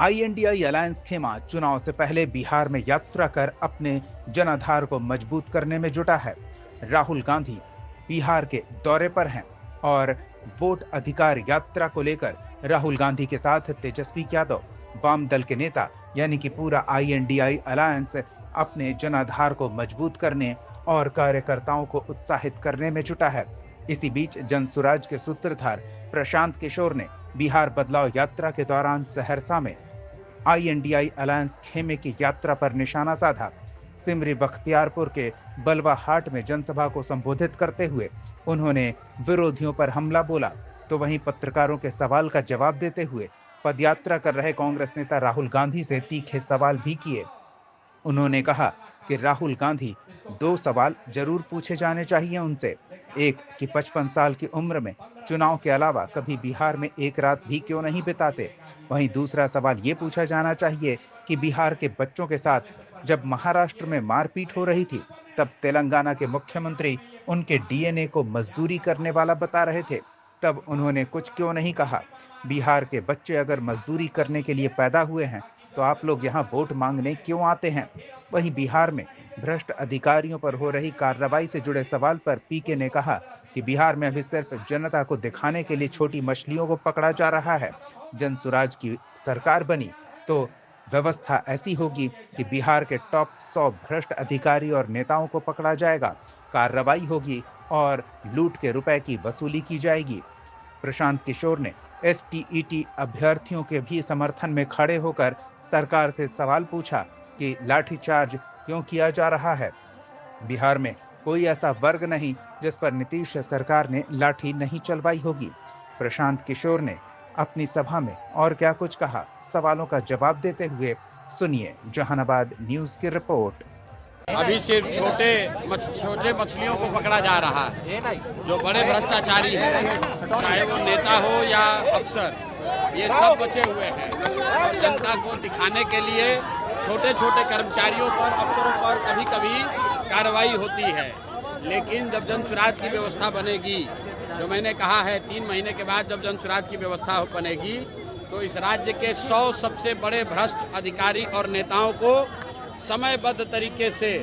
INDI alliance खेमा चुनाव से पहले बिहार में यात्रा कर अपने जनाधार को मजबूत करने में जुटा है। राहुल गांधी बिहार के दौरे पर हैं और वोट अधिकार यात्रा को लेकर राहुल गांधी के साथ तेजस्वी यादव, वाम दल के नेता यानी कि पूरा आईएनडीआई अलायंस अपने जनाधार को मजबूत करने और कार्यकर्ताओं को उत्साहित करने में जुटा है। इसी बीच जनसुराज के सूत्रधार प्रशांत किशोर ने बिहार बदलाव यात्रा के दौरान सहरसा में आईएनडीआई अलायंस खेमे की यात्रा पर निशाना साधा। सिमरी बख्तियारपुर के बलवा हाट में जनसभा को संबोधित करते हुए उन्होंने विरोधियों पर हमला बोला, तो वहीं पत्रकारों के सवाल का जवाब देते हुए पदयात्रा कर रहे कांग्रेस नेता राहुल गांधी से तीखे सवाल भी किए। उन्होंने कहा कि राहुल गांधी 2 सवाल जरूर पूछे जाने चाहिए उनसे। एक कि 55 साल की उम्र में चुनाव के अलावा कभी बिहार में एक रात भी क्यों नहीं बिताते। वहीं दूसरा सवाल ये पूछा जाना चाहिए कि बिहार के बच्चों के साथ जब महाराष्ट्र में मारपीट हो रही थी तब तेलंगाना के मुख्यमंत्री उनके डीएनए को मजदूरी करने वाला बता रहे थे, तब उन्होंने कुछ क्यों नहीं कहा। बिहार के बच्चे अगर मजदूरी करने के लिए पैदा हुए हैं तो आप लोग यहाँ वोट मांगने क्यों आते हैं। वहीं बिहार में भ्रष्ट अधिकारियों पर हो रही कार्रवाई से जुड़े सवाल पर पीके ने कहा कि बिहार में अभी सिर्फ जनता को दिखाने के लिए छोटी मछलियों को पकड़ा जा रहा है। जनसुराज की सरकार बनी तो व्यवस्था ऐसी होगी कि बिहार के टॉप 100 भ्रष्ट अधिकारी और नेताओं को पकड़ा जाएगा, कार्रवाई होगी और लूट के रुपए की वसूली की जाएगी। प्रशांत किशोर ने एसटीईटी अभ्यर्थियों के भी समर्थन में खड़े होकर सरकार से सवाल पूछा कि लाठीचार्ज क्यों किया जा रहा है। बिहार में कोई ऐसा वर्ग नहीं जिस पर नीतीश सरकार ने लाठी नहीं चलवाई होगी। प्रशांत किशोर ने अपनी सभा में और क्या कुछ कहा, सवालों का जवाब देते हुए सुनिए जहानाबाद न्यूज की रिपोर्ट। अभी सिर्फ छोटे मछलियों को पकड़ा जा रहा है, जो बड़े भ्रष्टाचारी हैं, चाहे वो नेता हो या अफसर, ये सब बचे हुए हैं। और जनता को दिखाने के लिए छोटे छोटे कर्मचारियों पर, अफसरों पर कभी कभी कार्रवाई होती है। लेकिन जब जनसुराज की व्यवस्था बनेगी, जो मैंने कहा है 3 महीने के बाद जब जनसुराज की व्यवस्था बनेगी, तो इस राज्य के 100 सबसे बड़े भ्रष्ट अधिकारी और नेताओं को समयबद्ध तरीके से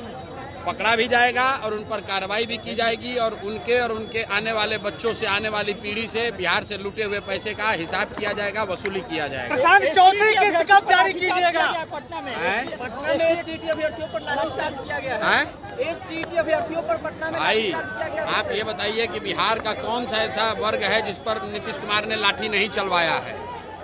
पकड़ा भी जाएगा और उन पर कार्रवाई भी की जाएगी और उनके आने वाले बच्चों से, आने वाली पीढ़ी से बिहार से लूटे हुए पैसे का हिसाब किया जाएगा, वसूली किया जाएगा। चौथी किस्त कब जारी कीजिएगा? पटना में एसटीईटी अभ्यर्थियों पर लाठीचार्ज किया गया है। एसटीईटी अभ्यर्थियों पर पटना में भाई आप ये बताइए कि बिहार का कौन सा ऐसा वर्ग है जिस पर नीतीश कुमार ने लाठी नहीं चलवाया है।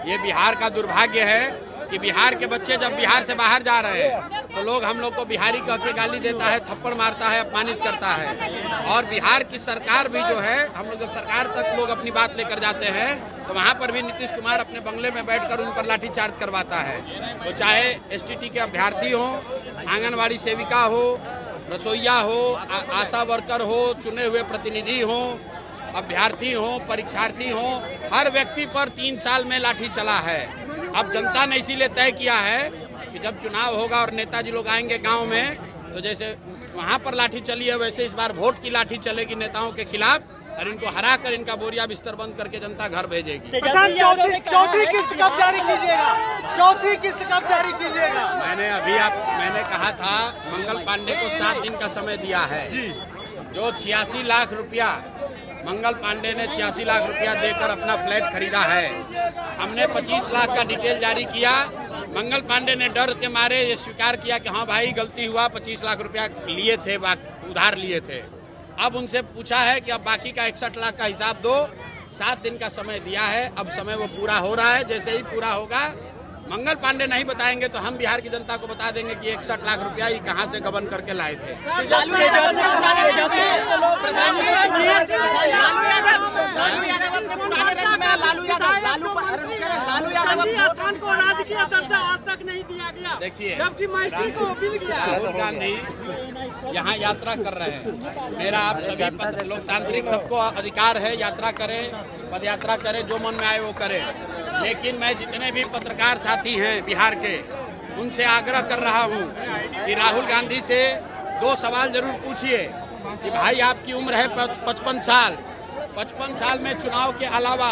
ये बिहार का दुर्भाग्य है कि बिहार के बच्चे जब बिहार से बाहर जा रहे हैं तो लोग हम लोग को बिहारी कह के गाली देता है, थप्पड़ मारता है, अपमानित करता है। और बिहार की सरकार भी जो है, हम लोग जब सरकार तक लोग अपनी बात लेकर जाते हैं तो वहाँ पर भी नीतीश कुमार अपने बंगले में बैठकर उन पर लाठीचार्ज करवाता है। तो चाहे एसटीटी के अभ्यर्थी हो, आंगनबाड़ी सेविका हो, रसोईया हो, आशा वर्कर हो, चुने हुए प्रतिनिधि हो, अभ्यर्थी हो, परीक्षार्थी हो, हर व्यक्ति पर 3 साल में लाठी चला है। अब जनता ने इसीलिए तय किया है कि जब चुनाव होगा और नेताजी लोग आएंगे गांव में, तो जैसे वहां पर लाठी चली है वैसे इस बार वोट की लाठी चलेगी नेताओं के खिलाफ और इनको हरा कर इनका बोरिया बिस्तर बंद करके जनता घर भेजेगी। चौथी किस्त कब जारी कीजिएगा? चौथी किस्त कब जारी कीजिएगा? मैंने कहा था मंगल पांडे को 7 दिन का समय दिया है। जो 86 लाख रुपया मंगल पांडे ने 86 लाख रुपया देकर अपना फ्लैट खरीदा है। हमने 25 लाख का डिटेल जारी किया। मंगल पांडे ने डर के मारे ये स्वीकार किया कि हाँ भाई गलती हुआ, 25 लाख रुपया लिए थे, उधार लिए थे। अब उनसे पूछा है कि अब बाकी का 61 लाख का हिसाब दो। 7 दिन का समय दिया है, अब समय वो पूरा हो रहा है। जैसे ही पूरा होगा, मंगल पांडे नहीं बताएंगे तो हम बिहार की जनता को बता देंगे कि 61 लाख रुपया ही कहां से गबन करके लाए थे। देखिए, राहुल गांधी यहाँ यात्रा कर रहे हैं। मेरा आप सभी लोकतांत्रिक सबको अधिकार है, यात्रा करें, पद यात्रा करें, जो मन में आए वो करें। लेकिन मैं जितने भी पत्रकार साथी हैं बिहार के, उनसे आग्रह कर रहा हूं कि राहुल गांधी से 2 सवाल जरूर पूछिए कि भाई आपकी उम्र है 55 साल। 55 साल में चुनाव के अलावा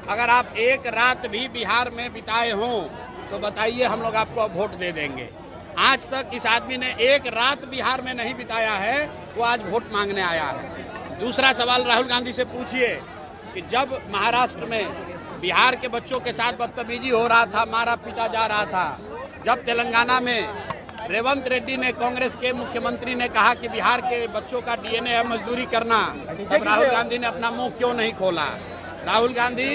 अगर आप एक रात भी बिहार में बिताए हों तो बताइए हम लोग आपको अब वोट दे देंगे। आज तक इस आदमी ने एक रात बिहार में नहीं बिताया है, वो आज वोट मांगने आया है। दूसरा सवाल राहुल गांधी से पूछिए कि जब महाराष्ट्र में बिहार के बच्चों के साथ बदतमीजी हो रहा था, मारा पीटा जा रहा था, जब तेलंगाना में रेवंत रेड्डी ने, कांग्रेस के मुख्यमंत्री ने कहा कि बिहार के बच्चों का डीएनए है मजदूरी करना, तब राहुल गांधी ने अपना मुंह क्यों नहीं खोला? राहुल गांधी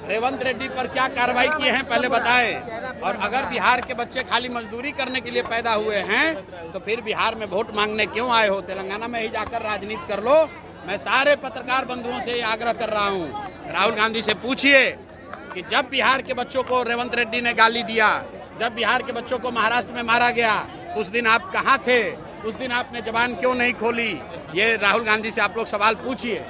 रेवंत रेड्डी पर क्या कार्रवाई किए हैं पहले बताएं। और अगर बिहार के बच्चे खाली मजदूरी करने के लिए पैदा हुए हैं तो फिर बिहार में वोट मांगने क्यों आए हो? तेलंगाना में ही जाकर राजनीति कर लो। मैं सारे पत्रकार बंधुओं से आग्रह कर रहा हूँ, राहुल गांधी से पूछिए कि जब बिहार के बच्चों को रेवंत रेड्डी ने गाली दिया, जब बिहार के बच्चों को महाराष्ट्र में मारा गया, उस दिन आप कहाँ थे? उस दिन आपने जबान क्यों नहीं खोली? ये राहुल गांधी से आप लोग सवाल पूछिए।